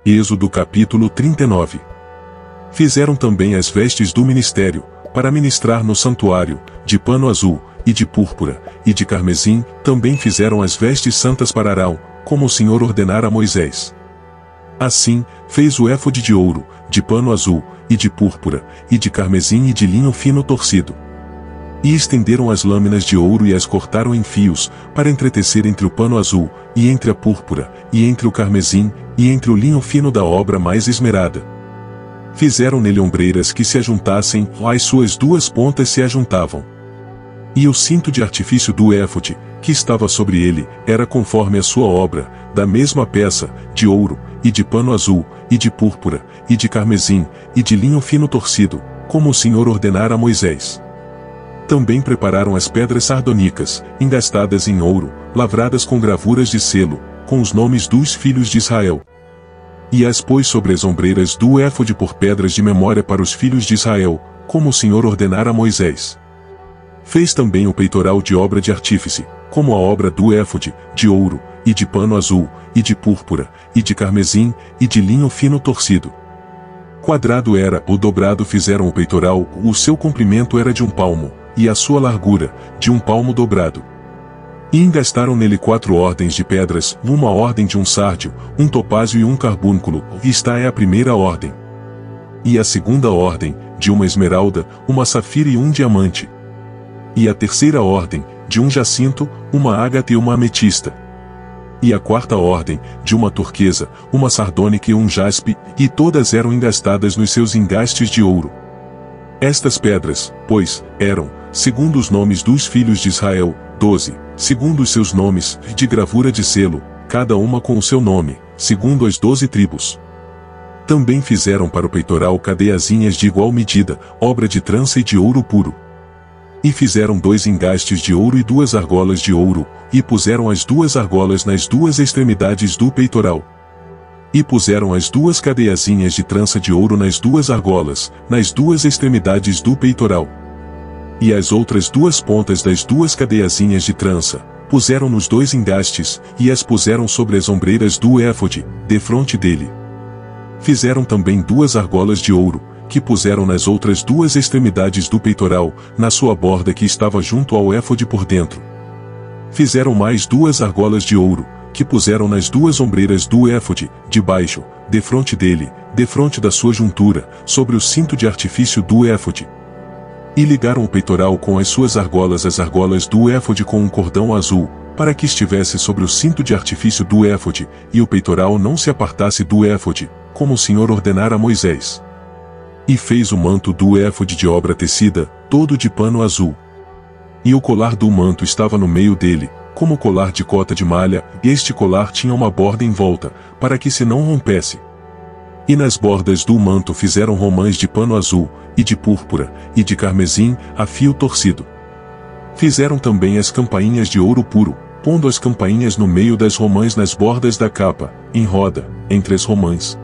Êxodo capítulo 39. Fizeram também as vestes do ministério, para ministrar no santuário, de pano azul, e de púrpura, e de carmesim. Também fizeram as vestes santas para Arão, como o Senhor ordenara a Moisés. Assim, fez o éfode de ouro, de pano azul, e de púrpura, e de carmesim e de linho fino torcido. E estenderam as lâminas de ouro e as cortaram em fios, para entretecer entre o pano azul, e entre a púrpura, e entre o carmesim, e entre o linho fino da obra mais esmerada. Fizeram nele ombreiras que se ajuntassem, as suas duas pontas se ajuntavam. E o cinto de artifício do éfode, que estava sobre ele, era conforme a sua obra, da mesma peça, de ouro, e de pano azul, e de púrpura, e de carmesim, e de linho fino torcido, como o Senhor ordenara a Moisés. Também prepararam as pedras sardônicas, engastadas em ouro, lavradas com gravuras de selo, com os nomes dos filhos de Israel. E as pôs sobre as ombreiras do éfode por pedras de memória para os filhos de Israel, como o Senhor ordenara a Moisés. Fez também o peitoral de obra de artífice, como a obra do éfode, de ouro, e de pano azul, e de púrpura, e de carmesim, e de linho fino torcido. Quadrado era o dobrado. Fizeram o peitoral, o seu comprimento era de 1 palmo, e a sua largura, de 1 palmo dobrado. E engastaram nele 4 ordens de pedras, uma ordem de um sárdio, um topázio e um carbúnculo. Esta é a primeira ordem. E a segunda ordem, de uma esmeralda, uma safira e um diamante. E a terceira ordem, de um jacinto, uma ágata e uma ametista. E a quarta ordem, de uma turquesa, uma sardônica e um jaspe, e todas eram engastadas nos seus engastes de ouro. Estas pedras, pois, eram, segundo os nomes dos filhos de Israel, 12, segundo os seus nomes, de gravura de selo, cada uma com o seu nome, segundo as 12 tribos. Também fizeram para o peitoral cadeiazinhas de igual medida, obra de trança e de ouro puro. E fizeram 2 engastes de ouro e 2 argolas de ouro, e puseram as 2 argolas nas 2 extremidades do peitoral. E puseram as 2 cadeiazinhas de trança de ouro nas 2 argolas, nas 2 extremidades do peitoral. E as outras 2 pontas das 2 cadeiazinhas de trança, puseram nos 2 engastes, e as puseram sobre as ombreiras do éfode, defronte dele. Fizeram também 2 argolas de ouro, que puseram nas outras 2 extremidades do peitoral, na sua borda que estava junto ao éfode por dentro. Fizeram mais 2 argolas de ouro, que puseram nas 2 ombreiras do éfode, debaixo, defronte dele, defronte da sua juntura, sobre o cinto de artifício do éfode. E ligaram o peitoral com as suas argolas, as argolas do éfode com um cordão azul, para que estivesse sobre o cinto de artifício do éfode, e o peitoral não se apartasse do éfode, como o Senhor ordenara a Moisés. E fez o manto do éfode de obra tecida, todo de pano azul. E o colar do manto estava no meio dele, como colar de cota de malha, e este colar tinha uma borda em volta, para que se não rompesse. E nas bordas do manto fizeram romãs de pano azul, e de púrpura, e de carmesim, a fio torcido. Fizeram também as campainhas de ouro puro, pondo as campainhas no meio das romãs nas bordas da capa, em roda, entre as romãs.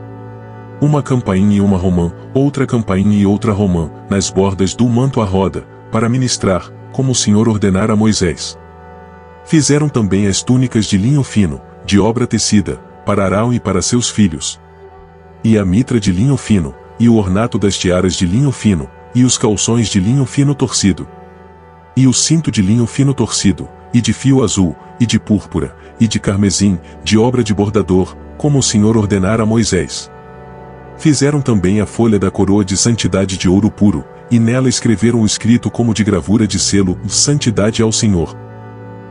Uma campainha e uma romã, outra campainha e outra romã, nas bordas do manto à roda, para ministrar, como o Senhor ordenara a Moisés. Fizeram também as túnicas de linho fino, de obra tecida, para Arão e para seus filhos. E a mitra de linho fino, e o ornato das tiaras de linho fino, e os calções de linho fino torcido. E o cinto de linho fino torcido, e de fio azul, e de púrpura, e de carmesim, de obra de bordador, como o Senhor ordenara a Moisés. Fizeram também a folha da coroa de santidade de ouro puro, e nela escreveram o escrito como de gravura de selo, santidade ao Senhor.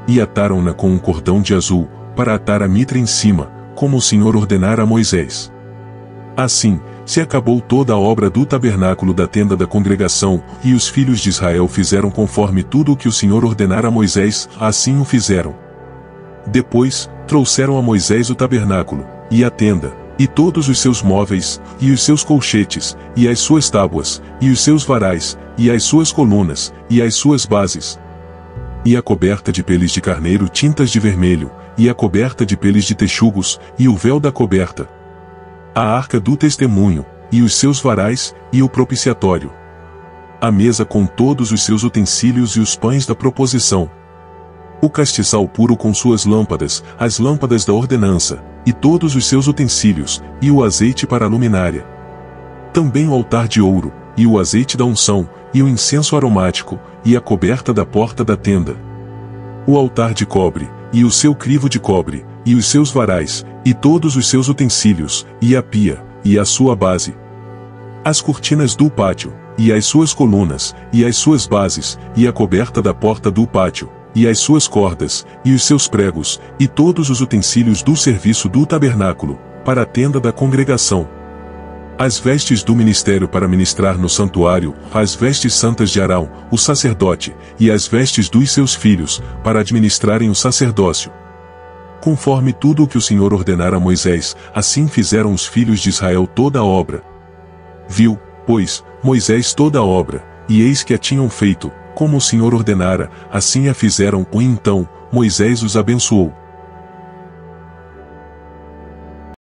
E ataram-na com um cordão de azul, para atar a mitra em cima, como o Senhor ordenara a Moisés. Assim, se acabou toda a obra do tabernáculo da tenda da congregação, e os filhos de Israel fizeram conforme tudo o que o Senhor ordenara a Moisés, assim o fizeram. Depois, trouxeram a Moisés o tabernáculo, e a tenda, e todos os seus móveis, e os seus colchetes, e as suas tábuas, e os seus varais, e as suas colunas, e as suas bases. E a coberta de peles de carneiro tintas de vermelho, e a coberta de peles de texugos, e o véu da coberta. A arca do testemunho, e os seus varais, e o propiciatório. A mesa com todos os seus utensílios e os pães da proposição. O castiçal puro com suas lâmpadas, as lâmpadas da ordenança, e todos os seus utensílios, e o azeite para a luminária. Também o altar de ouro, e o azeite da unção, e o incenso aromático, e a coberta da porta da tenda. O altar de cobre, e o seu crivo de cobre, e os seus varais, e todos os seus utensílios, e a pia, e a sua base. As cortinas do pátio, e as suas colunas, e as suas bases, e a coberta da porta do pátio, e as suas cordas, e os seus pregos, e todos os utensílios do serviço do tabernáculo, para a tenda da congregação. As vestes do ministério para ministrar no santuário, as vestes santas de Arão, o sacerdote, e as vestes dos seus filhos, para administrarem o sacerdócio. Conforme tudo o que o Senhor ordenara a Moisés, assim fizeram os filhos de Israel toda a obra. Viu, pois, Moisés toda a obra, e eis que a tinham feito, como o Senhor ordenara, assim a fizeram, e então, Moisés os abençoou.